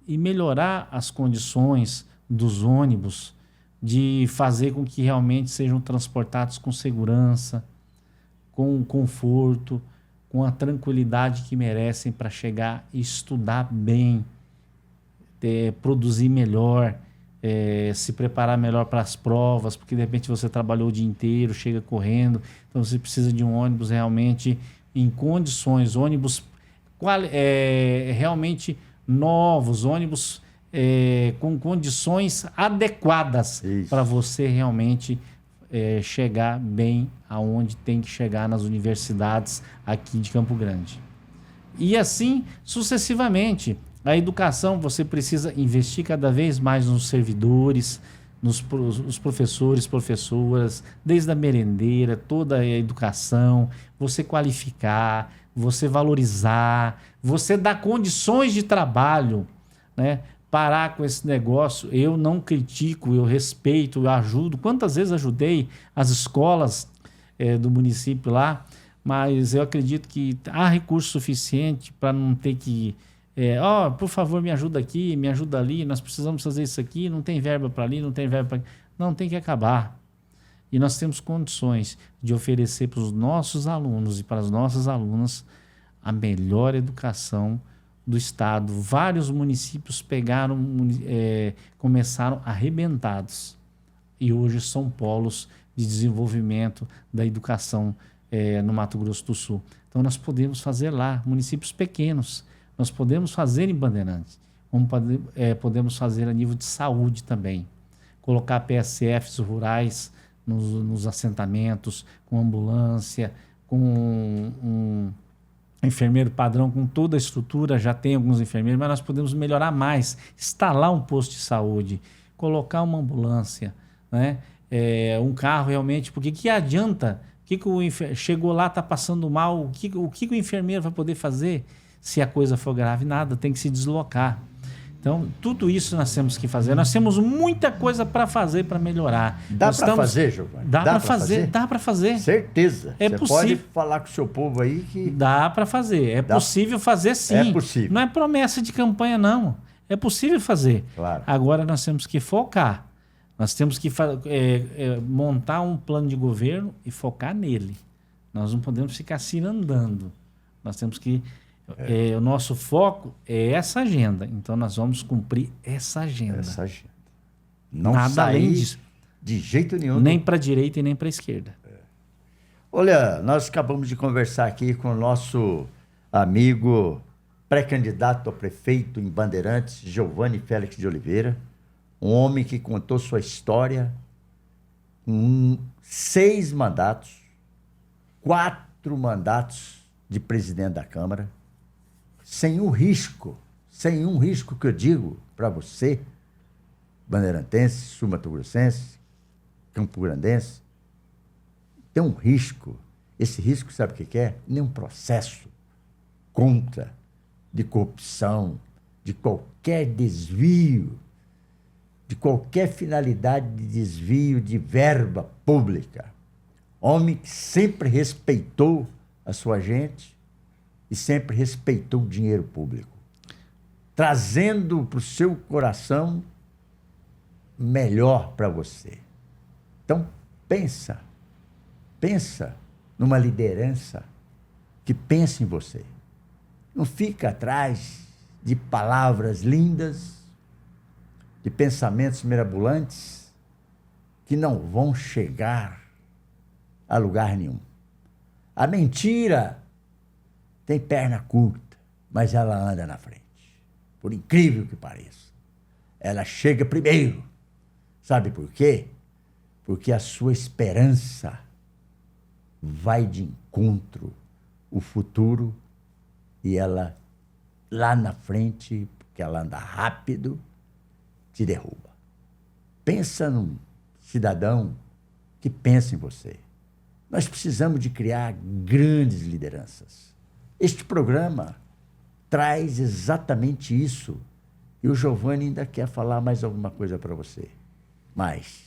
e melhorar as condições dos ônibus, de fazer com que realmente sejam transportados com segurança, com conforto, com a tranquilidade que merecem para chegar e estudar bem, produzir melhor, se preparar melhor para as provas, porque de repente você trabalhou o dia inteiro, chega correndo, então você precisa de um ônibus realmente em condições, ônibus realmente novos, ônibus com condições adequadas para você realmente chegar bem aonde tem que chegar nas universidades aqui de Campo Grande. E assim sucessivamente. A educação, você precisa investir cada vez mais nos servidores, nos professores, professoras, desde a merendeira, toda a educação, você qualificar, você valorizar, você dar condições de trabalho, né? Parar com esse negócio. Eu não critico, eu respeito, eu ajudo. Quantas vezes ajudei as escolas do município lá, mas eu acredito que há recurso suficiente para não ter que... por favor, me ajuda aqui, me ajuda ali, nós precisamos fazer isso aqui, não tem verba para ali, não tem verba para... Não, tem que acabar. E nós temos condições de oferecer para os nossos alunos e para as nossas alunas a melhor educação do estado. Vários municípios começaram arrebentados e hoje são polos de desenvolvimento da educação no Mato Grosso do Sul. Então nós podemos fazer lá, municípios pequenos, nós podemos fazer em Bandeirantes, como podemos fazer a nível de saúde também. Colocar PSFs rurais nos assentamentos, com ambulância, com um enfermeiro padrão, com toda a estrutura, já tem alguns enfermeiros, mas nós podemos melhorar mais, instalar um posto de saúde, colocar uma ambulância, né? um carro realmente, porque que adianta? Chegou lá, está passando mal, o que o enfermeiro vai poder fazer se a coisa for grave? Nada, tem que se deslocar. Então, tudo isso nós temos que fazer. Nós temos muita coisa para fazer para melhorar. Dá para fazer, Giovanni? Dá para fazer, dá para fazer. Certeza. É Você possível. pode falar com o seu povo aí que... Dá para fazer. É possível fazer, sim. É possível. Não é promessa de campanha, não. É possível fazer. Claro. Agora nós temos que focar. Nós temos que montar um plano de governo e focar nele. Nós não podemos ficar cirandando. Nós temos que... o nosso foco é essa agenda. Então nós vamos cumprir essa agenda. Não Nada sair além disso. De jeito nenhum. Nem para a direita e nem para a esquerda. Olha, nós acabamos de conversar aqui com o nosso amigo pré-candidato a prefeito em Bandeirantes, Giovanni Félix de Oliveira, um homem que contou sua história com 6 mandatos, 4 mandatos de presidente da Câmara, sem um risco que eu digo para você, bandeirantense, sul-mato-grossense, campograndense, tem um risco. Esse risco, sabe o que é? Nenhum processo contra de corrupção, de qualquer desvio, de qualquer finalidade de desvio de verba pública. Homem que sempre respeitou a sua gente e sempre respeitou o dinheiro público, trazendo para o seu coração melhor para você. Então, pensa numa liderança que pensa em você. Não fica atrás de palavras lindas, de pensamentos mirabolantes que não vão chegar a lugar nenhum. A mentira tem perna curta, mas ela anda na frente. Por incrível que pareça. Ela chega primeiro. Sabe por quê? Porque a sua esperança vai de encontro ao futuro e ela, lá na frente, porque ela anda rápido, te derruba. Pensa num cidadão que pensa em você. Nós precisamos de criar grandes lideranças. Este programa traz exatamente isso. E o Giovanni ainda quer falar mais alguma coisa para você. Mas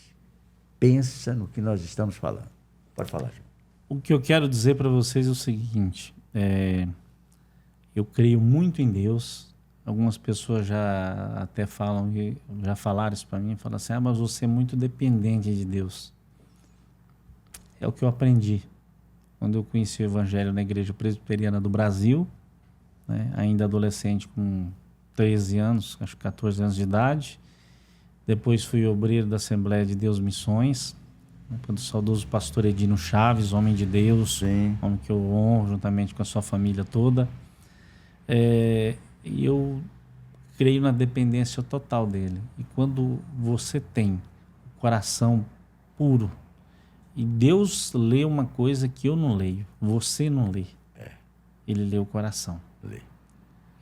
pensa no que nós estamos falando. Pode falar, Giovanni. O que eu quero dizer para vocês é o seguinte. Eu creio muito em Deus. Algumas pessoas já até falam, já falaram isso para mim, falam assim, mas você é muito dependente de Deus. É o que eu aprendi quando eu conheci o Evangelho na Igreja Presbiteriana do Brasil, né, ainda adolescente com 13 anos, acho que 14 anos de idade. Depois fui obreiro da Assembleia de Deus Missões, né, quando o saudoso pastor Edino Chaves, homem de Deus, Sim. homem que eu honro juntamente com a sua família toda. E eu creio na dependência total dele. E quando você tem o coração puro, e Deus lê uma coisa que eu não leio, você não lê. Ele lê o coração.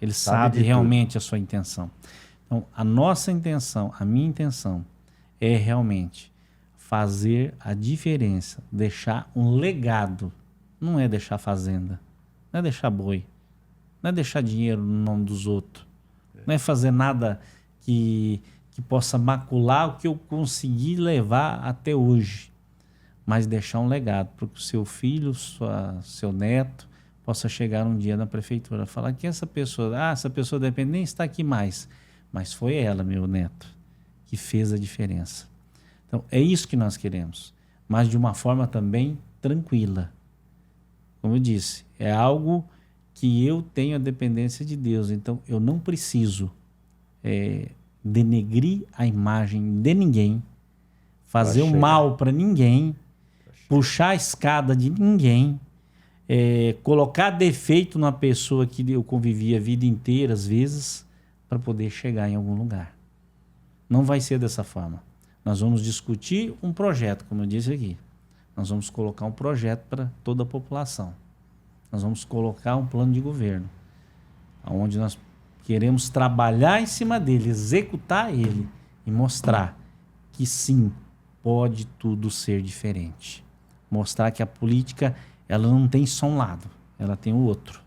Ele sabe realmente a sua intenção. Então, a nossa intenção, a minha intenção, é realmente fazer a diferença, deixar um legado. Não é deixar fazenda, não é deixar boi, não é deixar dinheiro no nome dos outros, não é fazer nada que possa macular o que eu consegui levar até hoje, mas deixar um legado para que o seu filho, seu neto, possa chegar um dia na prefeitura, falar que essa pessoa dependente está aqui mais, mas foi ela, meu neto, que fez a diferença. Então, é isso que nós queremos, mas de uma forma também tranquila. Como eu disse, é algo que eu tenho a dependência de Deus, então eu não preciso denegrir a imagem de ninguém, fazer o mal para ninguém, puxar a escada de ninguém, colocar defeito numa pessoa que eu convivi a vida inteira, às vezes, para poder chegar em algum lugar. Não vai ser dessa forma. Nós vamos discutir um projeto, como eu disse aqui. Nós vamos colocar um projeto para toda a população. Nós vamos colocar um plano de governo, onde nós queremos trabalhar em cima dele, executar ele e mostrar que sim, pode tudo ser diferente. Mostrar que a política, ela não tem só um lado, ela tem o outro.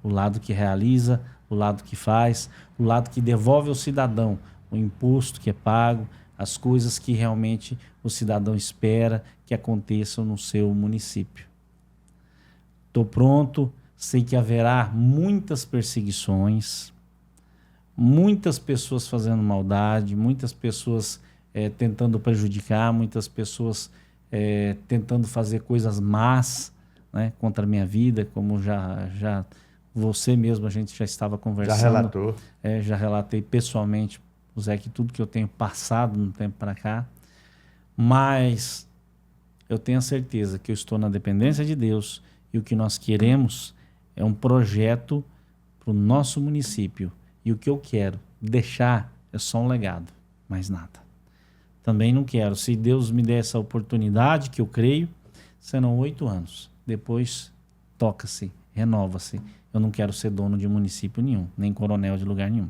O lado que realiza, o lado que faz, o lado que devolve ao cidadão o imposto que é pago, as coisas que realmente o cidadão espera que aconteçam no seu município. Estou pronto, sei que haverá muitas perseguições, muitas pessoas fazendo maldade, muitas pessoas tentando prejudicar, muitas pessoas tentando fazer coisas más, né, contra a minha vida, como já você mesmo, a gente já estava conversando. Já relatou. Já relatei pessoalmente, Zé, que tudo que eu tenho passado no tempo para cá, mas eu tenho a certeza que eu estou na dependência de Deus e o que nós queremos é um projeto para o nosso município. E o que eu quero deixar é só um legado, mais nada. Também não quero, se Deus me der essa oportunidade, que eu creio, serão 8 anos. Depois toca-se, renova-se. Eu não quero ser dono de município nenhum, nem coronel de lugar nenhum.